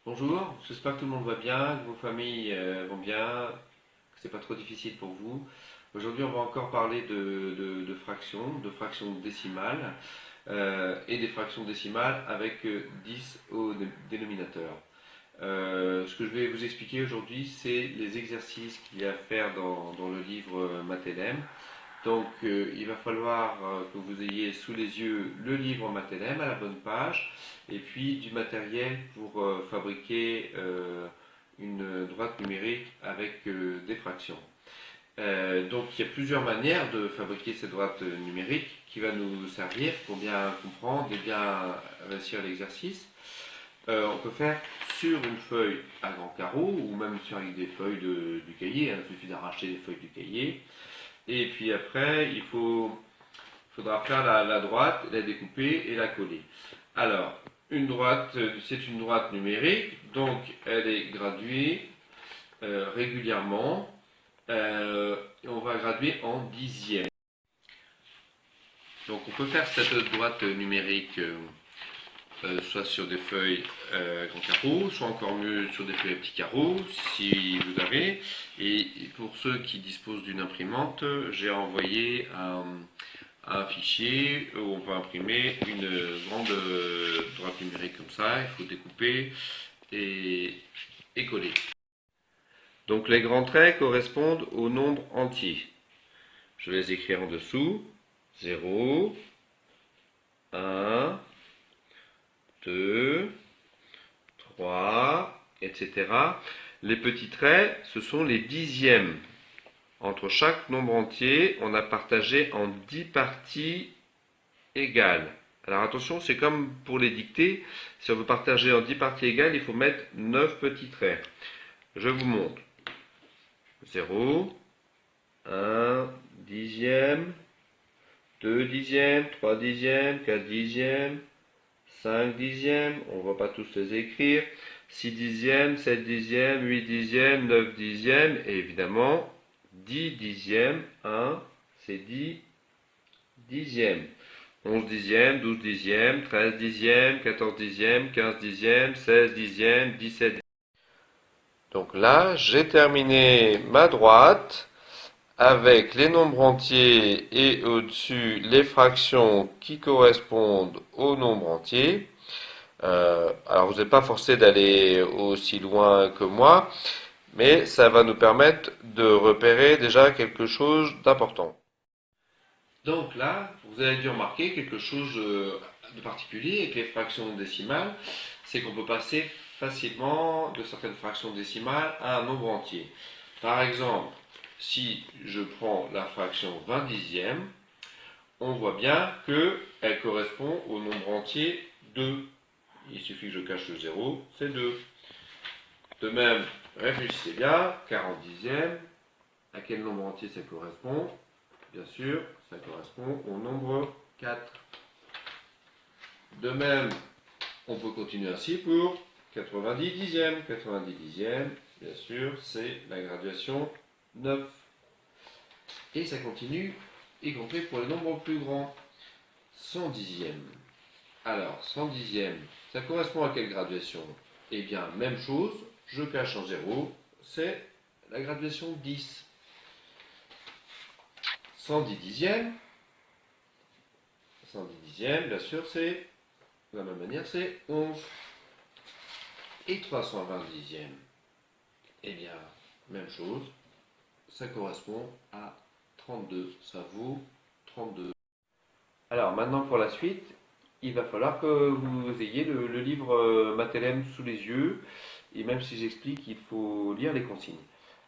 Bonjour, j'espère que tout le monde va bien, que vos familles vont bien, que c'est pas trop difficile pour vous. Aujourd'hui, on va encore parler de fractions décimales et des fractions décimales avec 10 au dénominateur. Ce que je vais vous expliquer aujourd'hui, c'est les exercices qu'il y a à faire dans le livre Mathelem. Donc, il va falloir que vous ayez sous les yeux le livre Mathelem à la bonne page et puis du matériel pour fabriquer une droite numérique avec des fractions. Donc, il y a plusieurs manières de fabriquer cette droite numérique qui va nous servir pour bien comprendre et bien réussir l'exercice. On peut faire sur une feuille à grand carreau ou même sur avec des feuilles du cahier. Il suffit d'arracher les feuilles du cahier. Et puis après, faudra faire la droite, la découper et la coller. Alors, une droite, c'est une droite numérique, donc elle est graduée régulièrement. Et on va graduer en dixièmes. Donc on peut faire cette droite numérique soit sur des feuilles grand carreau, soit encore mieux sur des feuilles à petits carreaux, si vous avez. Et pour ceux qui disposent d'une imprimante, j'ai envoyé un fichier où on peut imprimer une grande droite numérique comme ça. Il faut découper et coller. Donc les grands traits correspondent aux nombres entiers. Je vais les écrire en dessous. 0, 1, 2, 3, etc. Les petits traits, ce sont les dixièmes. Entre chaque nombre entier, on a partagé en 10 parties égales. Alors attention, c'est comme pour les dictées. Si on veut partager en 10 parties égales, il faut mettre 9 petits traits. Je vous montre. 0, 1 dixième, 2 dixièmes, 3 dixièmes, 4 dixièmes, 5 dixièmes, on ne va pas tous les écrire, 6 dixièmes, 7 dixièmes, 8 dixièmes, 9 dixièmes, et évidemment 10 dixièmes, 1, c'est 10 dixièmes. 11 dixièmes, 12 dixièmes, 13 dixièmes, 14 dixièmes, 15 dixièmes, 16 dixièmes, 17 dixièmes. Donc là, j'ai terminé ma droite avec les nombres entiers et au-dessus les fractions qui correspondent aux nombres entiers. Alors vous n'êtes pas forcé d'aller aussi loin que moi, mais ça va nous permettre de repérer déjà quelque chose d'important. Donc là, vous avez dû remarquer quelque chose de particulier avec les fractions décimales, c'est qu'on peut passer facilement de certaines fractions décimales à un nombre entier. Par exemple, si je prends la fraction 20 dixièmes, on voit bien qu'elle correspond au nombre entier 2. Il suffit que je cache le 0, c'est 2. De même, réfléchissez bien, 40 dixièmes, à quel nombre entier ça correspond? Bien sûr, ça correspond au nombre 4. De même, on peut continuer ainsi pour 90 dixièmes. 90 dixièmes, bien sûr, c'est la graduation 9. Et ça continue, y compris pour les nombres plus grands. 100 dixièmes. Alors, 100 dixièmes, ça correspond à quelle graduation? Eh bien, même chose, je cache en 0, c'est la graduation 10. 110 dixièmes, 110 dixièmes, bien sûr, c'est de la même manière, c'est 11. Et 320 dixièmes, eh bien, même chose, ça correspond à 32, ça vaut 32. Alors maintenant pour la suite, il va falloir que vous ayez le livre Mathelem sous les yeux, et même si j'explique, il faut lire les consignes.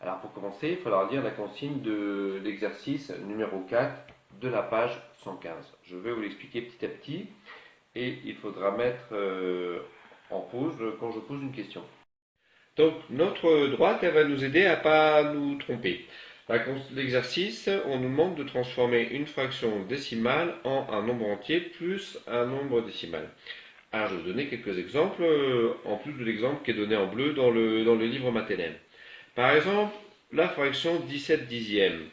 Alors pour commencer, il faudra lire la consigne de l'exercice numéro 4 de la page 115. Je vais vous l'expliquer petit à petit, et il faudra mettre en pause quand je pose une question. Donc notre droite, elle va nous aider à ne pas nous tromper. L'exercice, on nous demande de transformer une fraction décimale en un nombre entier plus un nombre décimal. Alors je vais vous donner quelques exemples, en plus de l'exemple qui est donné en bleu dans le livre Mathelem. Par exemple, la fraction 17 dixièmes.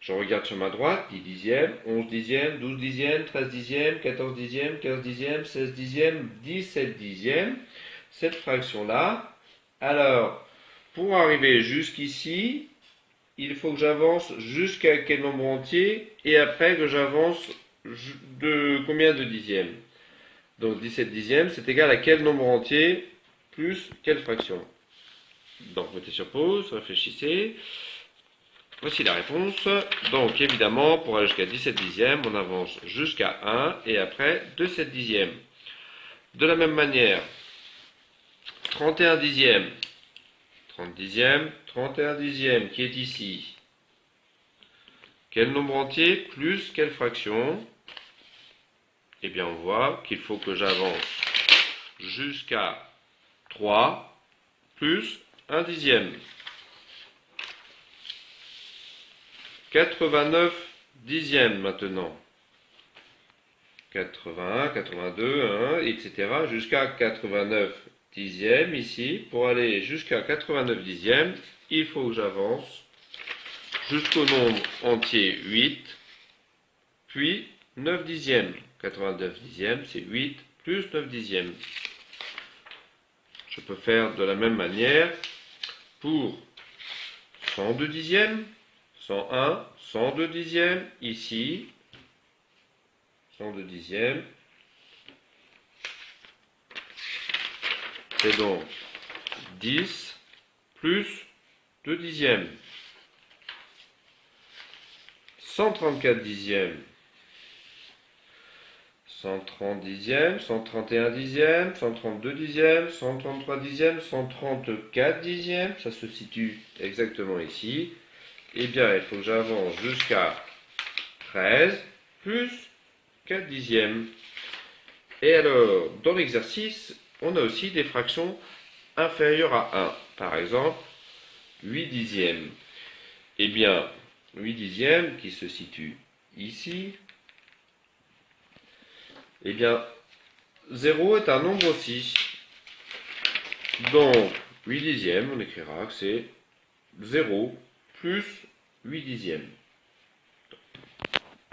Je regarde sur ma droite, 10 dixièmes, 11 dixièmes, 12 dixièmes, 13 dixièmes, 14 dixièmes, 15 dixièmes, 16 dixièmes, 17 dixièmes. cette fraction-là. Alors, pour arriver jusqu'ici, il faut que j'avance jusqu'à quel nombre entier et après que j'avance de combien de dixièmes. Donc 17 dixièmes, c'est égal à quel nombre entier plus quelle fraction. Donc mettez sur pause, réfléchissez. Voici la réponse. Donc évidemment, pour aller jusqu'à 17 dixièmes, on avance jusqu'à 1 et après 7 dixièmes. De la même manière, 31 dixièmes, 30 dixièmes, 31 dixièmes qui est ici. Quel nombre entier plus quelle fraction? Eh bien, on voit qu'il faut que j'avance jusqu'à 3 plus 1 dixième. 89 dixièmes maintenant. 81, 82, 1, etc. jusqu'à 89 dixièmes ici. Pour aller jusqu'à 89 dixièmes, il faut que j'avance jusqu'au nombre entier 8, puis 9 dixièmes. 89 dixièmes, c'est 8 plus 9 dixièmes. Je peux faire de la même manière pour 102 dixièmes, 101, 102 dixièmes, ici, 102 dixièmes. C'est donc 10 plus 2 dixièmes. 134 dixièmes. 130 dixièmes, 131 dixièmes, 132 dixièmes, 133 dixièmes, 134 dixièmes, ça se situe exactement ici. Eh bien, il faut que j'avance jusqu'à 13 plus 4 dixièmes. Et alors, dans l'exercice, on a aussi des fractions inférieures à 1. Par exemple, 8 dixièmes. Eh bien, 8 dixièmes qui se situe ici. Eh bien, 0 est un nombre aussi. Donc, 8 dixièmes, on écrira que c'est 0 plus 8 dixièmes.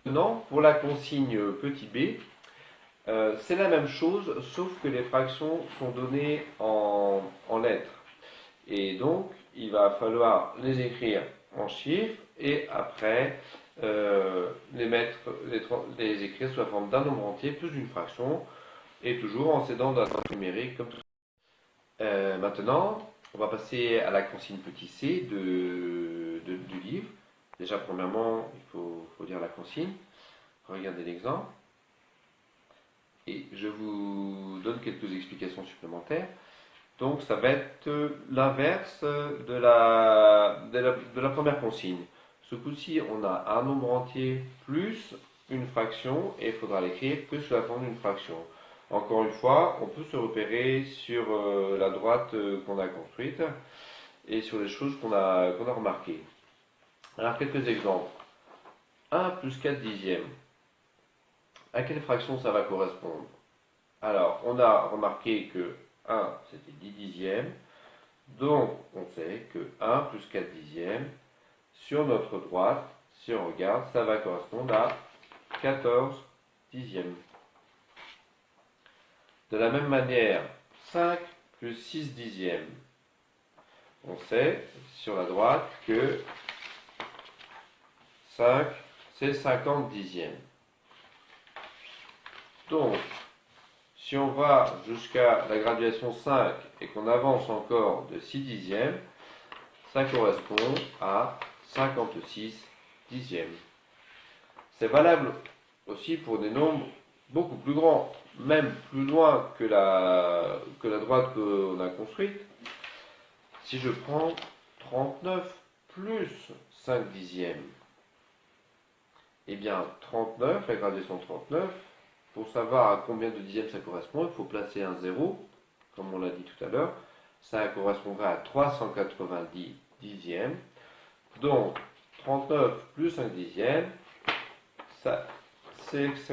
Maintenant, pour la consigne petit b, c'est la même chose, sauf que les fractions sont données en lettres. Et donc, il va falloir les écrire en chiffres et après les écrire sous la forme d'un nombre entier plus d'une fraction et toujours en s'aidant d'un numérique comme tout. Maintenant, on va passer à la consigne petit c du livre. Déjà, premièrement, il faut lire la consigne. Regardez l'exemple. Et je vous donne quelques explications supplémentaires. Donc, ça va être l'inverse de la première consigne. Ce coup-ci, on a un nombre entier plus une fraction et il faudra l'écrire que sous la forme d'une fraction. Encore une fois, on peut se repérer sur la droite qu'on a construite et sur les choses qu'on a remarquées. Alors, quelques exemples. 1 plus 4 dixièmes. À quelle fraction ça va correspondre? Alors, on a remarqué que 1, c'était 10 dixièmes. Donc, on sait que 1 plus 4 dixièmes, sur notre droite, si on regarde, ça va correspondre à 14 dixièmes. De la même manière, 5 plus 6 dixièmes. On sait, sur la droite, que 5, c'est 50 dixièmes. Donc, si on va jusqu'à la graduation 5 et qu'on avance encore de 6 dixièmes, ça correspond à 56 dixièmes. C'est valable aussi pour des nombres beaucoup plus grands, même plus loin que la droite qu'on a construite. Si je prends 39 plus 5 dixièmes, eh bien 39, la graduation 39, pour savoir à combien de dixièmes ça correspond, il faut placer un 0, comme on l'a dit tout à l'heure. Ça correspondra à 390 dixièmes. Donc, 39 plus 5 dixièmes, ça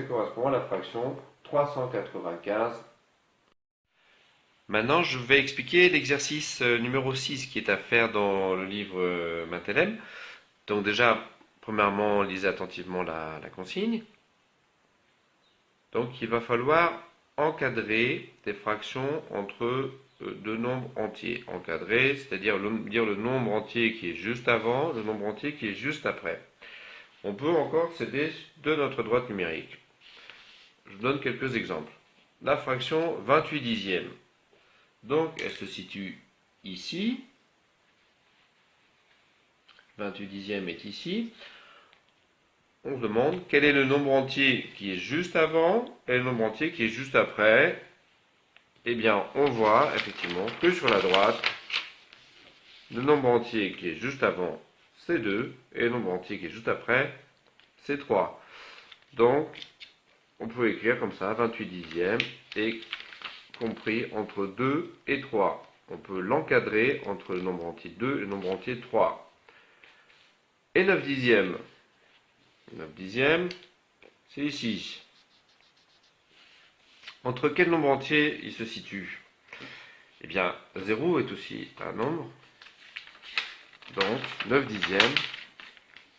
correspond à la fraction 395. Maintenant, je vais expliquer l'exercice numéro 6 qui est à faire dans le livre Mathelem. Donc déjà, premièrement, lisez attentivement la consigne. Donc, il va falloir encadrer des fractions entre de nombres entiers. Encadré, c'est-à-dire dire le nombre entier qui est juste avant, le nombre entier qui est juste après. On peut encore s'aider de notre droite numérique. Je donne quelques exemples. La fraction 28 dixièmes. Donc, elle se situe ici. 28 dixièmes est ici. On se demande quel est le nombre entier qui est juste avant et le nombre entier qui est juste après. Eh bien, on voit effectivement que sur la droite, le nombre entier qui est juste avant, c'est 2, et le nombre entier qui est juste après, c'est 3. Donc, on peut écrire comme ça, 28 dixièmes est compris entre 2 et 3. On peut l'encadrer entre le nombre entier 2 et le nombre entier 3. Et 9 dixièmes. 9 dixièmes, c'est ici. Entre quel nombre entier il se situe? Eh bien, 0 est aussi un nombre. Donc, 9 dixièmes,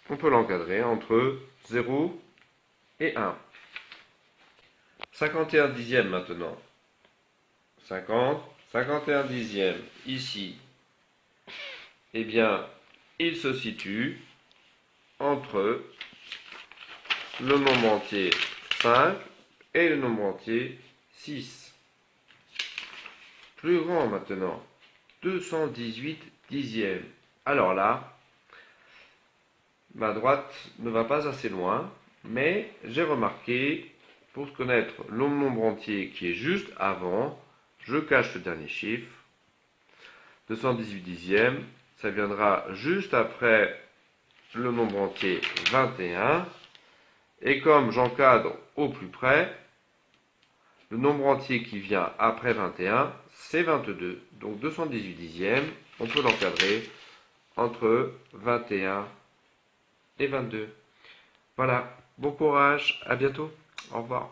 on peut l'encadrer entre 0 et 1. 51 dixièmes maintenant. 50, 51 dixièmes, ici. Eh bien, il se situe entre le nombre entier 5 et le nombre entier 6. Plus grand maintenant, 218 dixièmes. Alors là, ma droite ne va pas assez loin, mais j'ai remarqué, pour connaître le nombre entier qui est juste avant, je cache le dernier chiffre. 218 dixièmes, ça viendra juste après le nombre entier 21. Et comme j'encadre au plus près, le nombre entier qui vient après 21, c'est 22. Donc 218 dixièmes, on peut l'encadrer entre 21 et 22. Voilà, bon courage, à bientôt, au revoir.